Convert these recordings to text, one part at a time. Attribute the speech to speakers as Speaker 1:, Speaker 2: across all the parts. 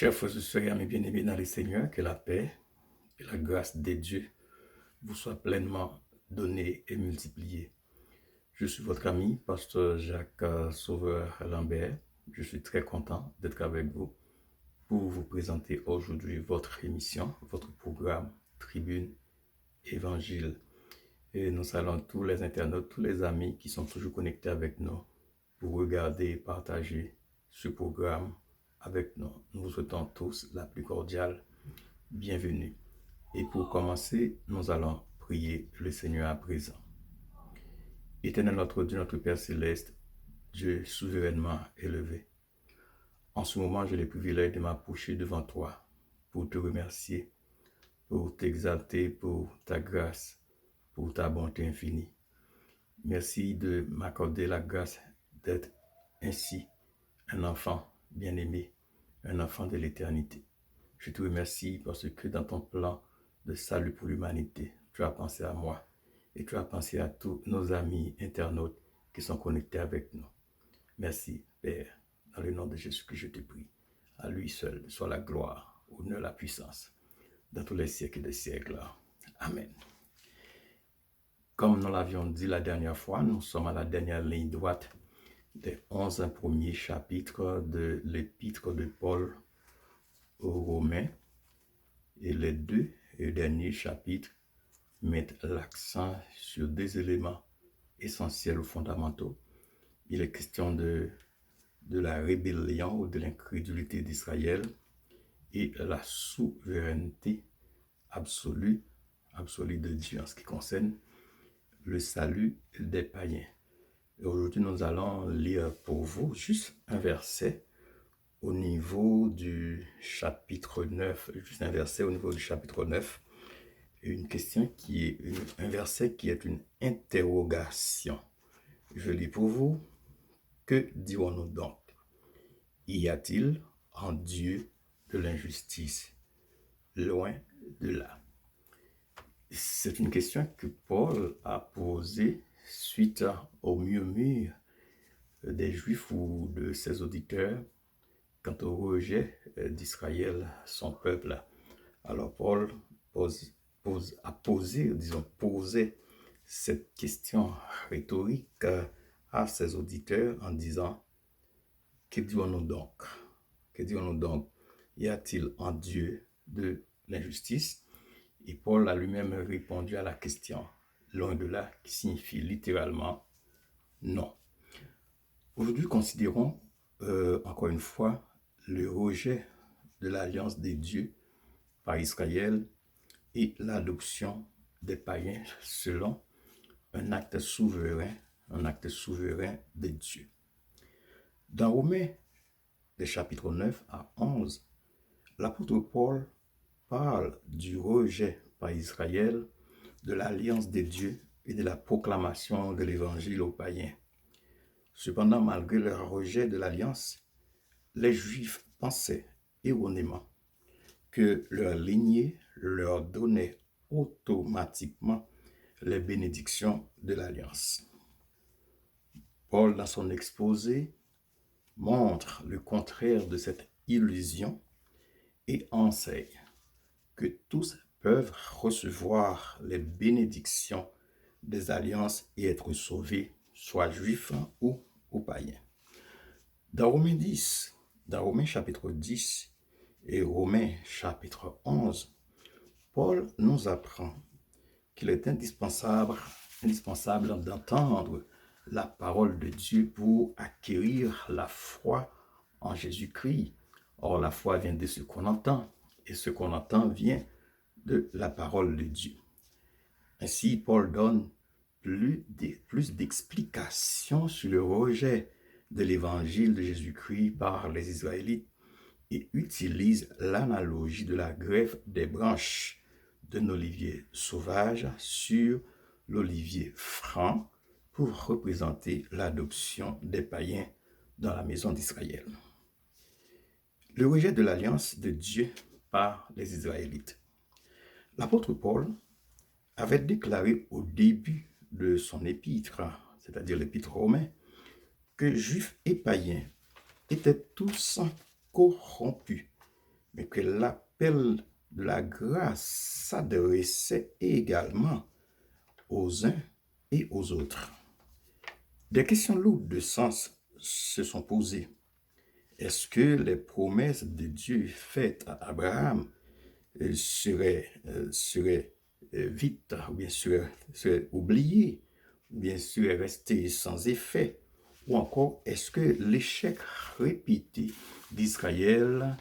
Speaker 1: Chers frères et sœurs, mes bien-aimés dans le Seigneur, que la paix et la grâce de Dieu vous soient pleinement données et multipliées. Je suis votre ami, pasteur Jacques Sauveur Lambert. Je suis très content d'être avec vous pour vous présenter aujourd'hui votre émission, votre programme Tribune Évangile. Et nous saluons tous les internautes, tous les amis qui sont toujours connectés avec nous pour regarder et partager ce programme avec nous. Nous vous souhaitons tous la plus cordiale bienvenue. Et pour commencer, nous allons prier le Seigneur à présent. Éternel notre Dieu, notre Père céleste, Dieu souverainement élevé, en ce moment, j'ai le privilège de m'approcher devant toi pour te remercier, pour t'exalter, pour ta grâce, pour ta bonté infinie. Merci de m'accorder la grâce d'être ainsi un enfant bien-aimé, un enfant de l'éternité. Je te remercie parce que dans ton plan de salut pour l'humanité, tu as pensé à moi et tu as pensé à tous nos amis internautes qui sont connectés avec nous. Merci, Père, dans le nom de Jésus que je te prie. À lui seul soit la gloire, l'honneur, la puissance, dans tous les siècles des siècles. Amen. Comme nous l'avions dit la dernière fois, nous sommes à la dernière ligne droite des 11 premiers chapitres de l'épître de Paul aux Romains. Et les deux derniers chapitres mettent l'accent sur des éléments essentiels ou fondamentaux. Il est question de la rébellion ou de l'incrédulité d'Israël et la souveraineté absolue de Dieu en ce qui concerne le salut des païens. Et aujourd'hui, nous allons lire pour vous juste un verset au niveau du chapitre 9, juste un verset au niveau du chapitre 9, une question qui est, un verset qui est une interrogation. Je lis pour vous, que dirons-nous donc? Y a-t-il en Dieu de l'injustice? Loin de là. C'est une question que Paul a posée suite au murmure des Juifs ou de ses auditeurs quant au rejet d'Israël, son peuple. Alors Paul a posé cette question rhétorique à ses auditeurs en disant, que dirons-nous donc? Que dirons-nous donc? Y a-t-il en Dieu de l'injustice? Et Paul a lui-même répondu à la question, loin de là, qui signifie littéralement non. Aujourd'hui, considérons encore une fois le rejet de l'alliance des dieux par Israël et l'adoption des païens selon un acte souverain de Dieu. Dans Romains, des chapitres 9 à 11, l'apôtre Paul parle du rejet par Israël de l'alliance des dieux et de la proclamation de l'évangile aux païens. Cependant, malgré leur rejet de l'alliance, les Juifs pensaient erronément que leur lignée leur donnait automatiquement les bénédictions de l'alliance. Paul, dans son exposé, montre le contraire de cette illusion et enseigne que tous peuvent recevoir les bénédictions des alliances et être sauvés, soit juifs ou païens. Dans Romains chapitre 10 et Romains chapitre 11, Paul nous apprend qu'il est indispensable d'entendre la parole de Dieu pour acquérir la foi en Jésus-Christ. Or, la foi vient de ce qu'on entend, et ce qu'on entend vient de la parole de Dieu. Ainsi, Paul donne plus d'explications sur le rejet de l'évangile de Jésus-Christ par les Israélites et utilise l'analogie de la greffe des branches d'un olivier sauvage sur l'olivier franc pour représenter l'adoption des païens dans la maison d'Israël. Le rejet de l'alliance de Dieu par les Israélites. L'apôtre Paul avait déclaré au début de son épître, c'est-à-dire l'épître romain, que juifs et païens étaient tous corrompus mais que l'appel de la grâce s'adressait également aux uns et aux autres. Des questions lourdes de sens se sont posées. Est-ce que les promesses de Dieu faites à Abraham seraient vite, ou bien seraient oubliées, ou bien seraient restées sans effet? Ou encore, est-ce que l'échec répété d'Israël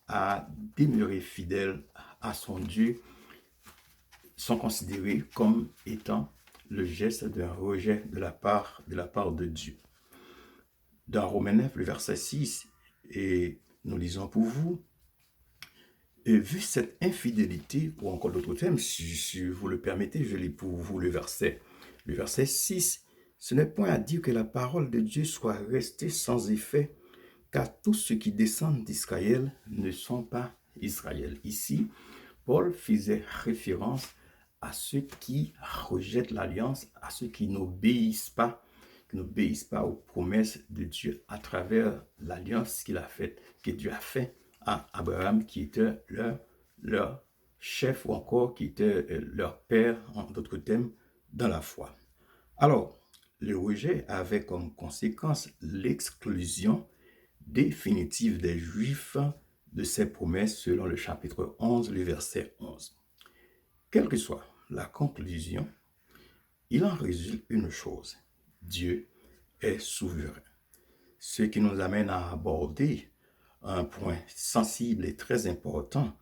Speaker 1: à demeurer fidèle à son Dieu sont considérés comme étant le geste d'un rejet de la part de Dieu? Dans Romains 9, le verset 6, et nous lisons pour vous, et vu cette infidélité, ou encore d'autres thèmes, si vous le permettez, je lis pour vous le verset 6. Ce n'est point à dire que la parole de Dieu soit restée sans effet, car tous ceux qui descendent d'Israël ne sont pas Israël. Ici, Paul faisait référence à ceux qui rejettent l'alliance, à ceux qui n'obéissent pas aux promesses de Dieu à travers l'alliance qu'il a faite, que Dieu a fait à Abraham, qui était leur chef, ou encore qui était leur père, en d'autres termes, dans la foi. Alors, le rejet avait comme conséquence l'exclusion définitive des Juifs de ces promesses selon le chapitre 11, le verset 11. Quelle que soit la conclusion, il en résulte une chose: Dieu est souverain. Ce qui nous amène à aborder un point sensible et très important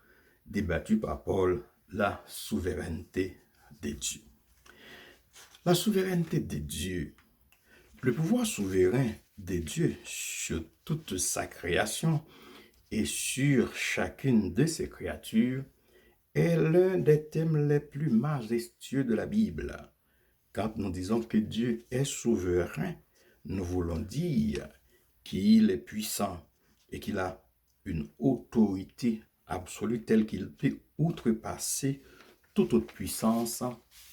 Speaker 1: débattu par Paul, la souveraineté de Dieu. La souveraineté de Dieu, le pouvoir souverain de Dieu sur toute sa création et sur chacune de ses créatures est l'un des thèmes les plus majestueux de la Bible. Quand nous disons que Dieu est souverain, nous voulons dire qu'il est puissant et qu'il a une autorité absolue telle qu'il peut outrepasser toute autre puissance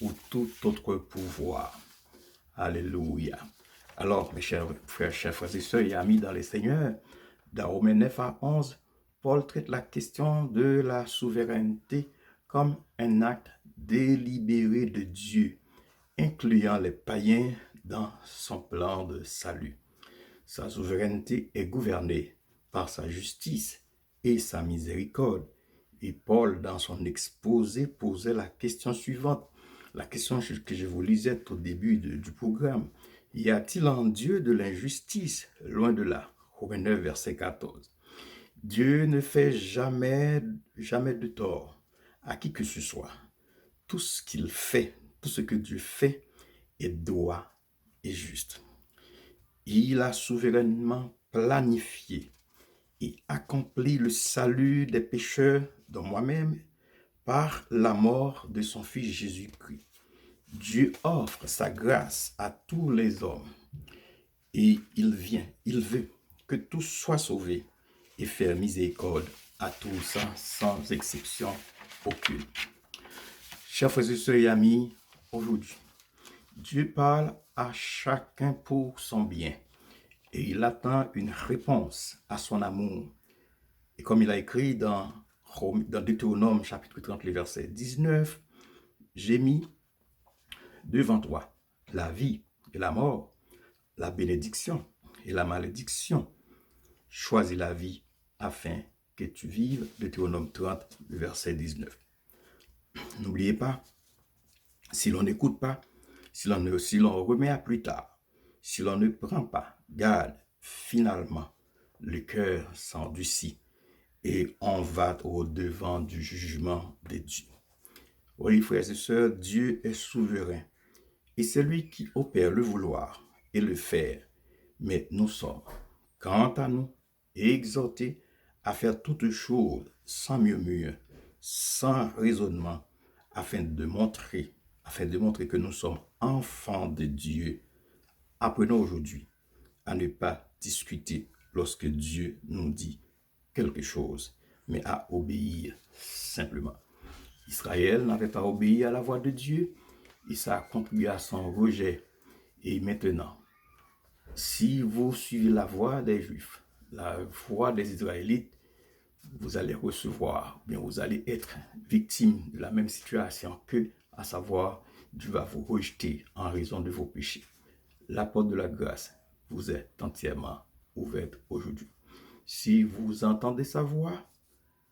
Speaker 1: ou tout autre pouvoir. Alléluia. Alors, mes chers frères et sœurs et amis dans les Seigneurs, dans Romains 9 à 11, Paul traite la question de la souveraineté comme un acte délibéré de Dieu, incluant les païens dans son plan de salut. Sa souveraineté est gouvernée par sa justice et sa miséricorde. Et Paul, dans son exposé, posait la question suivante, la question que je vous lisais au début du programme. Y a-t-il en Dieu de l'injustice? Loin de là. Romains 9, verset 14. Dieu ne fait jamais de tort à qui que ce soit. Tout ce qu'il fait, tout ce que Dieu fait est droit et juste. Il a souverainement planifié et accompli le salut des pécheurs, dont moi-même, par la mort de son Fils Jésus-Christ. Dieu offre sa grâce à tous les hommes et il veut que tous soient sauvés et faire miséricorde à tous sans exception aucune. Chers frères et sœurs et amis, aujourd'hui, Dieu parle à chacun pour son bien et il attend une réponse à son amour. Et comme il a écrit dans Deutéronome chapitre 30, le verset 19, j'ai mis devant toi la vie et la mort, la bénédiction et la malédiction. Choisis la vie afin que tu vives. Deutéronome 30, le verset 19. N'oubliez pas, si l'on n'écoute pas, si l'on remet à plus tard, si l'on ne prend pas garde, finalement, le cœur s'endurcit et on va au-devant du jugement de Dieu. Oui, frères et sœurs, Dieu est souverain et c'est lui qui opère le vouloir et le faire. Mais nous sommes, quant à nous, exhortés à faire toutes choses sans murmure, sans raisonnement, afin de montrer que nous sommes enfants de Dieu. Apprenons aujourd'hui à ne pas discuter lorsque Dieu nous dit quelque chose, mais à obéir simplement. Israël n'avait pas obéi à la voix de Dieu et ça a contribué à son rejet. Et maintenant, si vous suivez la voix des Juifs, la voix des Israélites, vous allez recevoir, bien vous allez être victime de la même situation que, à savoir, Dieu va vous rejeter en raison de vos péchés. La porte de la grâce vous est entièrement ouverte aujourd'hui. Si vous entendez sa voix,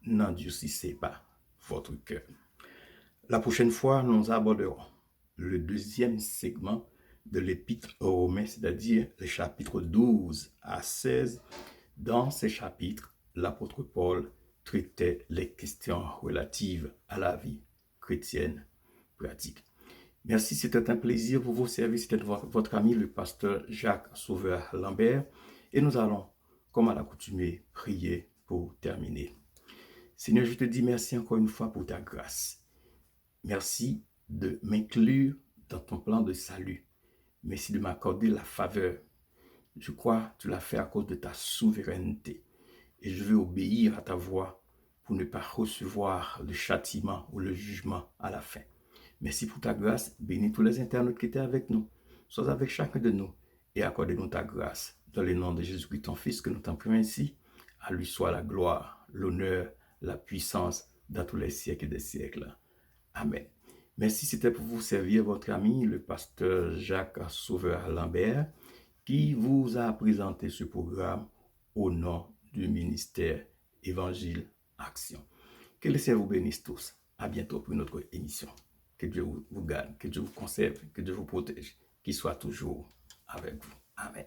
Speaker 1: n'endurcissez pas votre cœur. La prochaine fois, nous aborderons le deuxième segment de l'Épître aux Romains, c'est-à-dire les chapitres 12 à 16. Dans ces chapitres, l'apôtre Paul traitait les questions relatives à la vie chrétienne pratique. Merci, c'était un plaisir pour vous servir. C'était votre ami, le pasteur Jacques Sauveur-Lambert. Et nous allons, comme à l'accoutumée, prier pour terminer. Seigneur, je te dis merci encore une fois pour ta grâce. Merci de m'inclure dans ton plan de salut. Merci de m'accorder la faveur. Je crois que tu l'as fait à cause de ta souveraineté. Et je veux obéir à ta voix pour ne pas recevoir le châtiment ou le jugement à la fin. Merci pour ta grâce. Bénis tous les internautes qui étaient avec nous. Sois avec chacun de nous et accorde-nous ta grâce. Dans le nom de Jésus-Christ, ton Fils, que nous t'en prions ainsi. À lui soit la gloire, l'honneur, la puissance dans tous les siècles des siècles. Amen. Merci, c'était pour vous servir votre ami, le pasteur Jacques Sauveur-Lambert, qui vous a présenté ce programme au nom du ministère Évangile Action. Que le Seigneur vous bénisse tous. À bientôt pour une autre émission. Que Dieu vous garde, que Dieu vous conserve, que Dieu vous protège, qu'il soit toujours avec vous. Amen.